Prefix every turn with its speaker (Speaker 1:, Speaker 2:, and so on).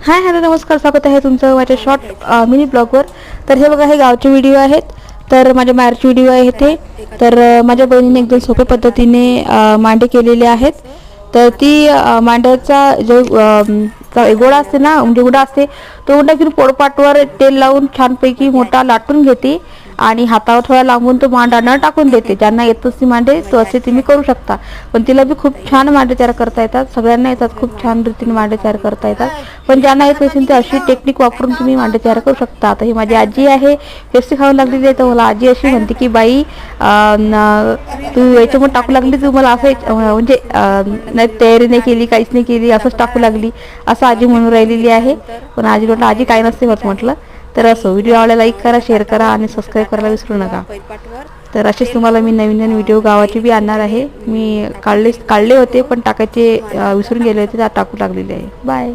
Speaker 1: Hi hello नमस्कार, स्वागत आहे तुमचं माझ्या शॉर्ट मिनी ब्लॉगवर. तर हे बघा, हे गावचे व्हिडिओ आहेत. तर माझ्या माहेरचे व्हिडिओ आहे ते. तर माझ्या बहिणीने एकदम सोप्या पद्धतीने मांडे केलेले आहेत. तर ती मांड्याचा जो गोळा असते ना, म्हणजे उडा असते, तो उडा घेऊन पोळपाटवर तेल लावून छानपैकी मोठा लाटून घेते आणि हातावर थोडा लांबून तो मांडा न टाकून देते. ज्यांना येत ती मांडे तो असे तुम्ही करू शकता. पण तिला बी खूप छान मांडे तयार करता येतात. सगळ्यांना येतात, खूप छान रीतीने मांडे तयार करता येतात. पण ज्यांना येत नसेल ते अशी टेक्निक वापरून तुम्ही मांडे तयार करू शकता. आता ही माझी आजी आहे, पेप्सी खाऊन लागलेली आहे. तर मला आजी अशी म्हणते की बाई तू याच्यामध्ये टाकू लागली, तू मला असं म्हणजे नाही तयारी नाही केली, काहीच नाही केली, असंच टाकू लागली असं आजी म्हणून राहिलेली आहे. पण आजी म्हटलं आजी काही नसते होत म्हटलं. तर असं व्हिडिओ आवडला लाईक करा, शेअर करा आणि सबस्क्राईब करायला विसरू नका. तर असेच तुम्हाला मी नवीन नवीन व्हिडिओ गावाचे बी आणणार आहे. मी काढले होते पण टाकायचे विसरून गेले होते, तर टाकू लागलेले आहे. बाय.